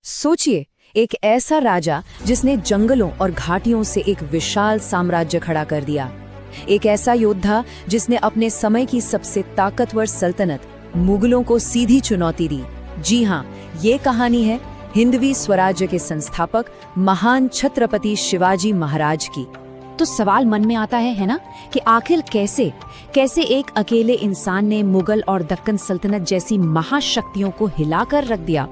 सोचिए, एक ऐसा राजा जिसने जंगलों और घाटियों से एक विशाल साम्राज्य खड़ा कर दिया। एक ऐसा योद्धा जिसने अपने समय की सबसे ताकतवर सल्तनत मुगलों को सीधी चुनौती दी। जी हाँ, ये कहानी है हिंदवी स्वराज्य के संस्थापक महान छत्रपति शिवाजी महाराज की। तो सवाल मन में आता है ना, कि आखिर कैसे एक अकेले इंसान ने मुगल और दक्कन सल्तनत जैसी महाशक्तियों को हिलाकर रख दिया।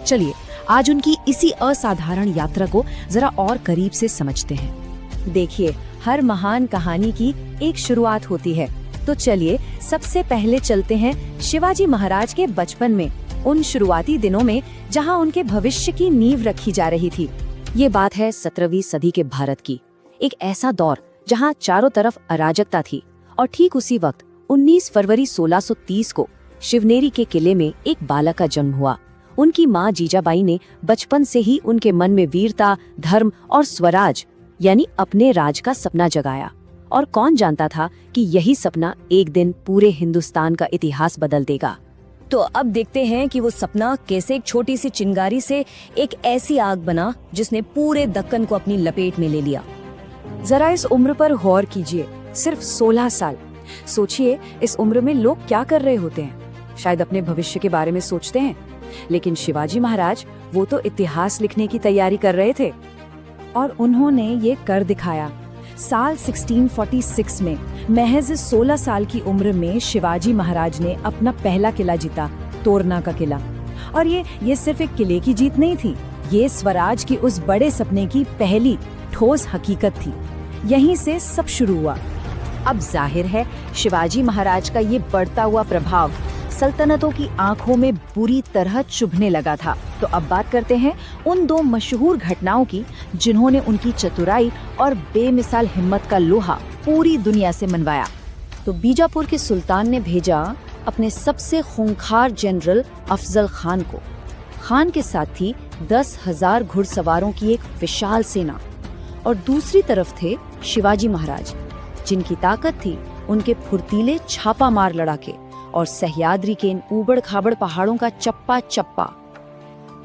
चलिए आज उनकी इसी असाधारण यात्रा को जरा और करीब से समझते हैं। देखिए, हर महान कहानी की एक शुरुआत होती है। तो चलिए सबसे पहले चलते हैं शिवाजी महाराज के बचपन में, उन शुरुआती दिनों में जहां उनके भविष्य की नींव रखी जा रही थी। ये बात है 17वीं सदी के भारत की, एक ऐसा दौर जहां चारों तरफ अराजकता थी। और ठीक उसी वक्त 19 फरवरी 1630 को शिवनेरी के किले में एक बालक का जन्म हुआ। उनकी माँ जीजाबाई ने बचपन से ही उनके मन में वीरता, धर्म और स्वराज यानी अपने राज का सपना जगाया। और कौन जानता था कि यही सपना एक दिन पूरे हिंदुस्तान का इतिहास बदल देगा। तो अब देखते हैं कि वो सपना कैसे एक छोटी सी चिंगारी से एक ऐसी आग बना जिसने पूरे दक्कन को अपनी लपेट में ले लिया। जरा इस उम्र पर गौर कीजिए, सिर्फ 16 साल। सोचिए, इस उम्र में लोग क्या कर रहे होते हैं? शायद अपने भविष्य के बारे में सोचते हैं, लेकिन शिवाजी महाराज वो तो इतिहास लिखने की तैयारी कर रहे थे। और उन्होंने ये कर दिखाया। साल 1646 में महज 16 साल की उम्र में शिवाजी महाराज ने अपना पहला किला जीता, तोरना का किला। और ये सिर्फ एक किले की जीत नहीं थी, ये स्वराज की उस बड़े सपने की पहली ठोस हकीकत थी। यहीं से सब शुरू हुआ। अब जाहिर है शिवाजी महाराज का ये बढ़ता हुआ प्रभाव सल्तनतों की आंखों में बुरी तरह चुभने लगा था। तो अब बात करते हैं उन दो मशहूर घटनाओं की जिन्होंने उनकी चतुराई और बेमिसाल हिम्मत का लोहा पूरी दुनिया से मनवाया। तो बीजापुर के सुल्तान ने भेजा अपने सबसे खूंखार जनरल अफजल खान को। खान के साथ थी 10,000 घुड़सवारों की एक विशाल सेना। और दूसरी तरफ थे शिवाजी महाराज, जिनकी ताकत थी उनके फुर्तीले छापा मार लड़ाके और सह्याद्री के इन ऊबड़ खाबड़ पहाड़ों का चप्पा चप्पा।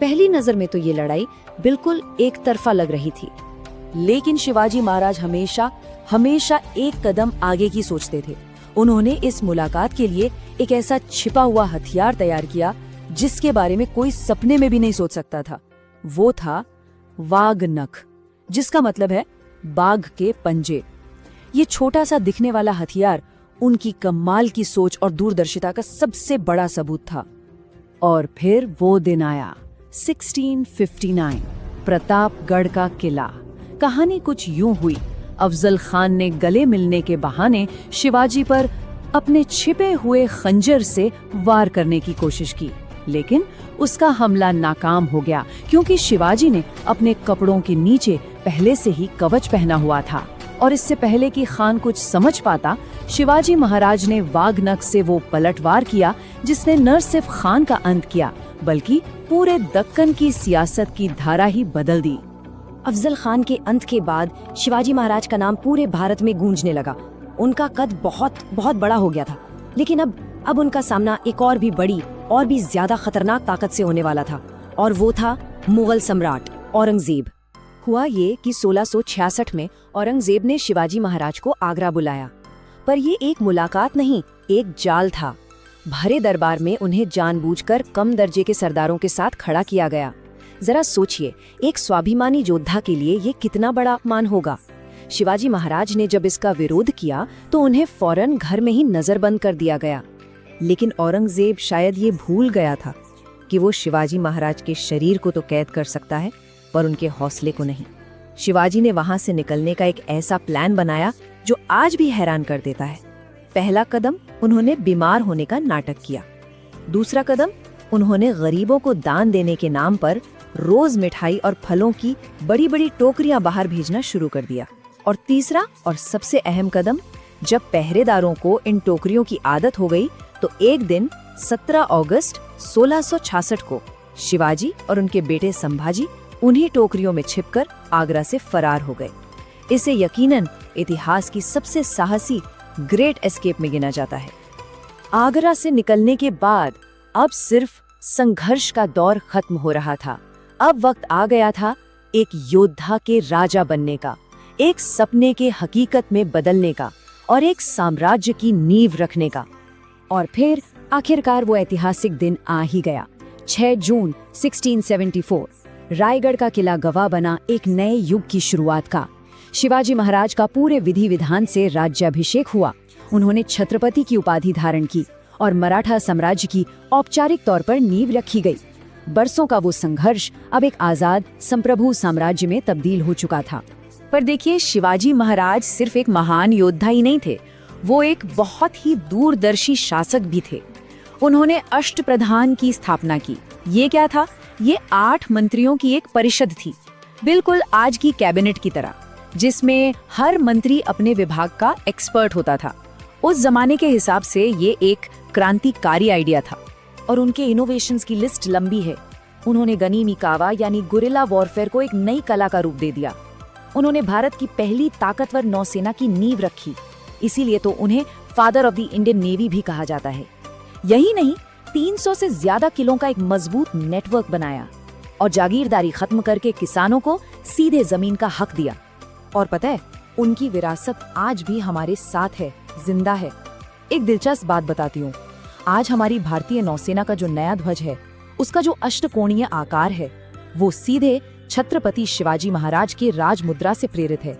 पहली नजर में तो ये लड़ाई बिल्कुल एक तरफा लग रही थी, लेकिन शिवाजी महाराज हमेशा एक कदम आगे की सोचते थे। उन्होंने इस मुलाकात के लिए एक ऐसा छिपा हुआ हथियार तैयार किया जिसके बारे में कोई सपने में भी नहीं सोच सकता था। वो था वाघ नख, जिसका मतलब है बाघ के पंजे। ये छोटा सा दिखने वाला हथियार उनकी कमाल की सोच और दूरदर्शिता का सबसे बड़ा सबूत था। और फिर वो दिन आया, 1659, प्रतापगढ़ का किला। कहानी कुछ यूं हुई। अफजल खान ने गले मिलने के बहाने शिवाजी पर अपने छिपे हुए खंजर से वार करने की कोशिश की, लेकिन उसका हमला नाकाम हो गया, क्योंकि शिवाजी ने अपने कपड़ों के नीचे पहले से ही कवच पहना हुआ था। और इससे पहले कि खान कुछ समझ पाता, शिवाजी महाराज ने वाघनख से वो पलटवार किया जिसने न सिर्फ खान का अंत किया, बल्कि पूरे दक्कन की सियासत की धारा ही बदल दी। अफजल खान के अंत के बाद शिवाजी महाराज का नाम पूरे भारत में गूंजने लगा। उनका कद बहुत बड़ा हो गया था, लेकिन अब उनका सामना एक और भी बड़ी और भी ज्यादा खतरनाक ताकत से होने वाला था, और वो था मुगल सम्राट औरंगजेब। हुआ ये कि 1666 में औरंगजेब ने शिवाजी महाराज को आगरा बुलाया। पर ये एक मुलाकात नहीं, एक जाल था। भरे दरबार में उन्हें जानबूझकर कम दर्जे के सरदारों के साथ खड़ा किया गया। जरा सोचिए, एक स्वाभिमानी योद्धा के लिए ये कितना बड़ा अपमान होगा। शिवाजी महाराज ने जब इसका विरोध किया तो उन्हें फौरन घर में ही नजरबंद कर दिया गया। लेकिन औरंगजेब शायद ये भूल गया था कि वो शिवाजी महाराज के शरीर को तो कैद कर सकता है, पर उनके हौसले को नहीं। शिवाजी ने वहां से निकलने का एक ऐसा प्लान बनाया जो आज भी हैरान कर देता है। पहला कदम, उन्होंने बीमार होने का नाटक किया। दूसरा कदम, उन्होंने गरीबों को दान देने के नाम पर रोज मिठाई और फलों की बड़ी बड़ी टोकरियां बाहर भेजना शुरू कर दिया। और तीसरा और सबसे अहम कदम, जब पहरेदारों को इन टोकरियों की आदत हो गई तो एक दिन 17 अगस्त 1666 को शिवाजी और उनके बेटे संभाजी उन्हीं टोकरियों में छिपकर आगरा से फरार हो गए। इसे यकीनन इतिहास की सबसे साहसी ग्रेट एस्केप में गिना जाता है। आगरा से निकलने के बाद अब सिर्फ संघर्ष का दौर खत्म हो रहा था। अब वक्त आ गया था एक योद्धा के राजा बनने का, एक सपने के हकीकत में बदलने का और एक साम्राज्य की नींव रखने का। और फिर आखिरकार वो ऐतिहासिक दिन आ ही गया। 6 जून 1674 रायगढ़ का किला गवाह बना एक नए युग की शुरुआत का। शिवाजी महाराज का पूरे विधि विधान से राज्याभिषेक हुआ। उन्होंने छत्रपति की उपाधि धारण की और मराठा साम्राज्य की औपचारिक तौर पर नींव रखी गई। बरसों का वो संघर्ष अब एक आजाद संप्रभु साम्राज्य में तब्दील हो चुका था। पर देखिए, शिवाजी महाराज सिर्फ एक महान योद्धा ही नहीं थे, वो एक बहुत ही दूरदर्शी शासक भी थे। उन्होंने अष्टप्रधान की स्थापना की। ये क्या था? ये 8 मंत्रियों की एक परिषद थी, बिल्कुल आज की कैबिनेट की तरह, जिसमें हर मंत्री अपने विभाग का एक्सपर्ट होता था। उस जमाने के हिसाब से ये एक क्रांतिकारी आइडिया था। और उनके इनोवेशंस की लिस्ट लंबी है। उन्होंने गनीमी कावा यानी गुरिल्ला वॉरफेयर को एक नई कला का रूप दे दिया। उन्होंने भारत की पहली ताकतवर नौसेना की नींव रखी, इसीलिए तो उन्हें father of the Indian navy भी कहा जाता है। यही नहीं, 300 से ज्यादा किलों का एक मजबूत नेटवर्क बनाया और जागीरदारी खत्म करके किसानों को सीधे जमीन का हक दिया। और पता है, उनकी विरासत आज भी हमारे साथ है, जिंदा है। एक दिलचस्प बात बताती हूँ, आज हमारी भारतीय नौसेना का जो नया ध्वज है, उसका जो अष्टकोणीय आकार है, वो सीधे छत्रपति शिवाजी महाराज के राज मुद्रा से प्रेरित है।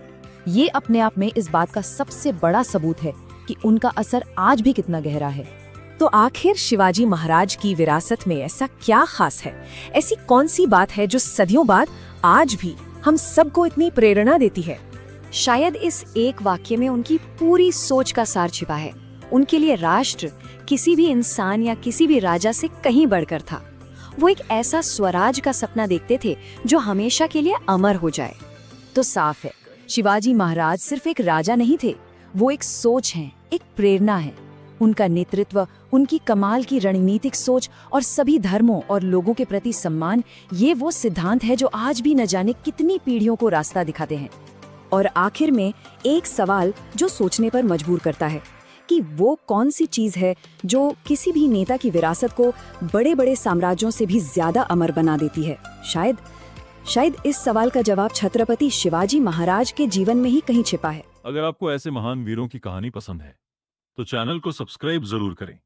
ये अपने आप में इस बात का सबसे बड़ा सबूत है कि उनका असर आज भी कितना गहरा है। तो आखिर शिवाजी महाराज की विरासत में ऐसा क्या खास है? ऐसी कौन सी बात है जो सदियों बाद आज भी हम सबको इतनी प्रेरणा देती है? शायद इस एक वाक्य में उनकी पूरी सोच का सार छिपा है। उनके लिए राष्ट्र किसी भी इंसान या किसी भी राजा से कहीं बढ़कर था। वो एक ऐसा स्वराज का सपना देखते थे जो हमेशा के लिए अमर हो जाए। तो साफ है, शिवाजी महाराज सिर्फ एक राजा नहीं थे, वो एक सोच है, एक प्रेरणा है। उनका नेतृत्व, उनकी कमाल की रणनीतिक सोच और सभी धर्मों और लोगों के प्रति सम्मान, ये वो सिद्धांत है जो आज भी न जाने कितनी पीढ़ियों को रास्ता दिखाते हैं। और आखिर में एक सवाल जो सोचने पर मजबूर करता है कि वो कौन सी चीज है जो किसी भी नेता की विरासत को बड़े बड़े साम्राज्यों से भी ज्यादा अमर बना देती है। शायद इस सवाल का जवाब छत्रपति शिवाजी महाराज के जीवन में ही कहीं छिपा है। अगर आपको ऐसे महान वीरों की कहानी पसंद है तो चैनल को सब्सक्राइब जरूर करें।